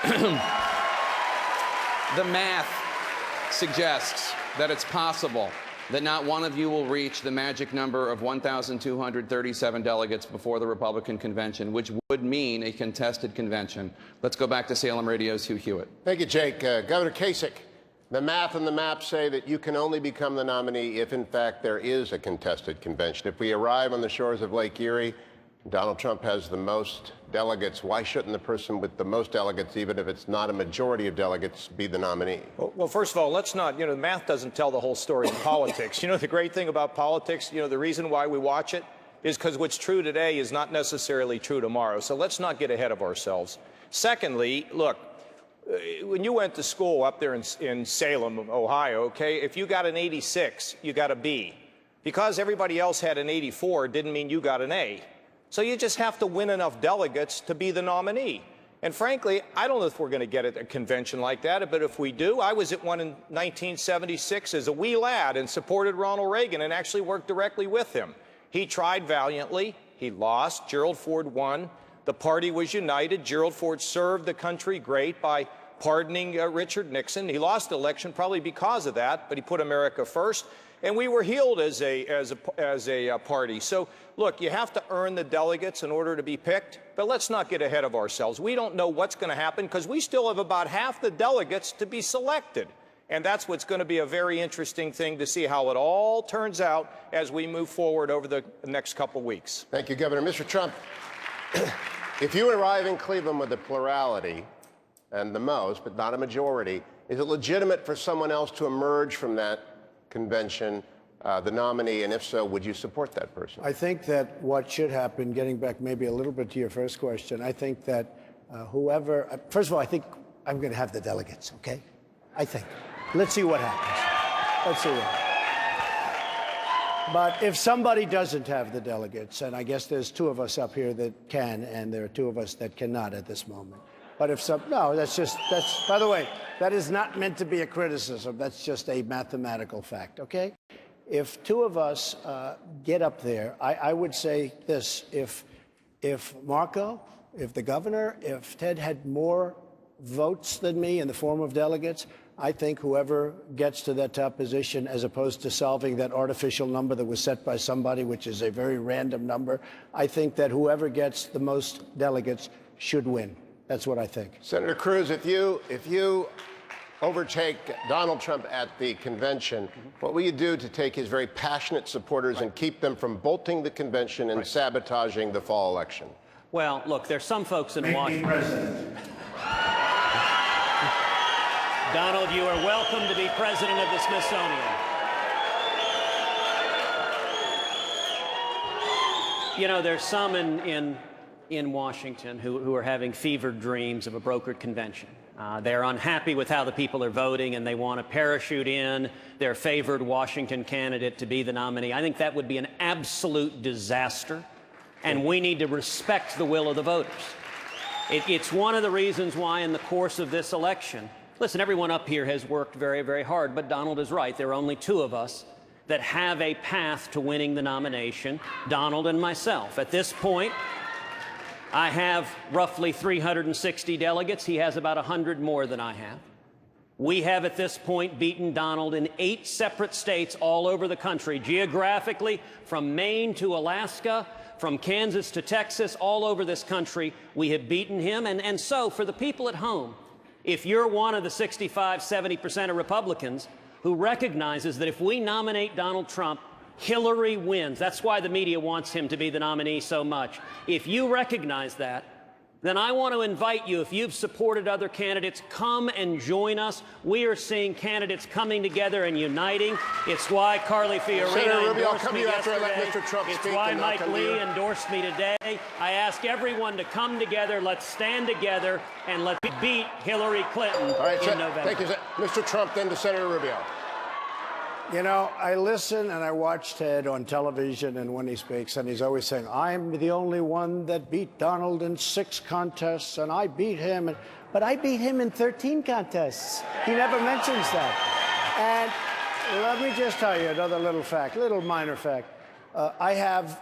The math suggests that it's possible that not one of you will reach the magic number of 1,237 delegates before the Republican convention, which would mean a contested convention. Let's go back to Salem Radio's Hugh Hewitt. Thank you, Jake. Governor Kasich, the math and the map say that you can only become the nominee if, in fact, there is a contested convention. If we arrive on the shores of Lake Erie, Donald Trump has the most delegates. Why shouldn't the person with the most delegates, even if it's not a majority of delegates, be the nominee? Well, first of all, let's not, the math doesn't tell the whole story in politics. The great thing about politics, the reason why we watch it is because what's true today is not necessarily true tomorrow. So let's not get ahead of ourselves. Secondly, look, when you went to school up there in Salem, Ohio, okay, if you got an 86, you got a B. Because everybody else had an 84 didn't mean you got an A. So you just have to win enough delegates to be the nominee. And frankly, I don't know if we're going to get at a convention like that, but if we do, I was at one in 1976 as a wee lad and supported Ronald Reagan and actually worked directly with him. He tried valiantly. He lost. Gerald Ford won. The party was united. Gerald Ford served the country great by pardoning Richard Nixon. He lost the election probably because of that, but he put America first. And we were healed as a party. So, look, you have to earn the delegates in order to be picked, but let's not get ahead of ourselves. We don't know what's going to happen because we still have about half the delegates to be selected. And that's what's going to be a very interesting thing to see how it all turns out as we move forward over the next couple weeks. Thank you, Governor. Mr. Trump, if you arrive in Cleveland with a plurality and the most, but not a majority, is it legitimate for someone else to emerge from that convention, the nominee, and if so, would you support that person? I think that what should happen, getting back maybe a little bit to your first question, I think that first of all, I think I'm going to have the delegates, okay? I think. Let's see what happens. Let's see what happens. But if somebody doesn't have the delegates, and I guess there's two of us up here that can, and there are two of us that cannot at this moment. But if no, that's, by the way, that is not meant to be a criticism. That's just a mathematical fact, okay? If two of us get up there, I would say this. If Marco, if the governor, if Ted had more votes than me in the form of delegates, I think whoever gets to that top position, as opposed to solving that artificial number that was set by somebody, which is a very random number, I think that whoever gets the most delegates should win. That's what I think. Senator Cruz, if you overtake Donald Trump at the convention, what will you do to take his very passionate supporters and keep them from bolting the convention and sabotaging the fall election? Well, look, there's some folks in Washington. Donald, you are welcome to be president of the Smithsonian. There's some in Washington who are having fevered dreams of a brokered convention. They're unhappy with how the people are voting, and they want to parachute in their favored Washington candidate to be the nominee. I think that would be an absolute disaster, and we need to respect the will of the voters. It's one of the reasons why in the course of this election, listen, everyone up here has worked very, very hard, but Donald is right. There are only two of us that have a path to winning the nomination, Donald and myself. At this point, I have roughly 360 delegates. He has about 100 more than I have. We have at this point beaten Donald in 8 separate states all over the country, geographically, from Maine to Alaska, from Kansas to Texas, all over this country. We have beaten him. And so for the people at home, if you're one of the 65–70% of Republicans who recognizes that if we nominate Donald Trump, Hillary wins. That's why the media wants him to be the nominee so much. If you recognize that, then I want to invite you, if you've supported other candidates, come and join us. We are seeing candidates coming together and uniting. It's why Carly Fiorina endorsed me yesterday. It's why Mike Lee endorsed me today. I ask everyone to come together. Let's stand together and let's beat Hillary Clinton in November. Thank you, Mr. Trump, then to Senator Rubio. I listen and I watch Ted on television, and when he speaks, and he's always saying, I'm the only one that beat Donald in 6 contests, and I beat him. But I beat him in 13 contests. He never mentions that. And let me just tell you another little minor fact. I have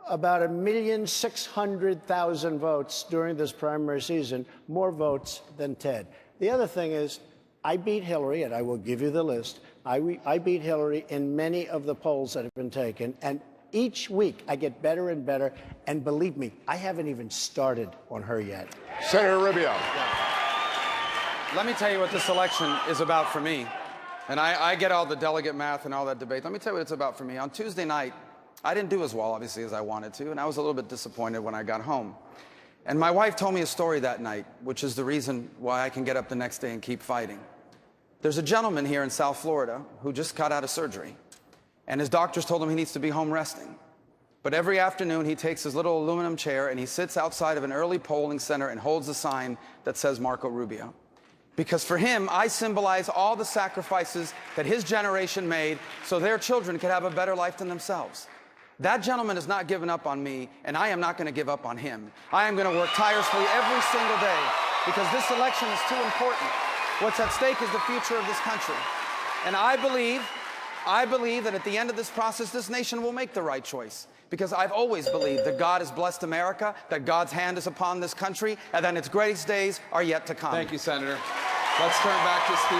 about 1,600,000 votes during this primary season, more votes than Ted. The other thing is, I beat Hillary, and I will give you the list. I beat Hillary in many of the polls that have been taken, and each week I get better and better. And believe me, I haven't even started on her yet. Senator Rubio. Let me tell you what this election is about for me. And I get all the delegate math and all that debate. Let me tell you what it's about for me. On Tuesday night, I didn't do as well, obviously, as I wanted to, and I was a little bit disappointed when I got home. And my wife told me a story that night, which is the reason why I can get up the next day and keep fighting. There's a gentleman here in South Florida who just got out of surgery, and his doctors told him he needs to be home resting. But every afternoon, he takes his little aluminum chair and he sits outside of an early polling center and holds a sign that says Marco Rubio. Because for him, I symbolize all the sacrifices that his generation made so their children could have a better life than themselves. That gentleman has not given up on me, and I am not going to give up on him. I am going to work tirelessly every single day because this election is too important. What's at stake is the future of this country. And I believe that at the end of this process, this nation will make the right choice. Because I've always believed that God has blessed America, that God's hand is upon this country, and that its greatest days are yet to come. Thank you, Senator. Let's turn back to Steve.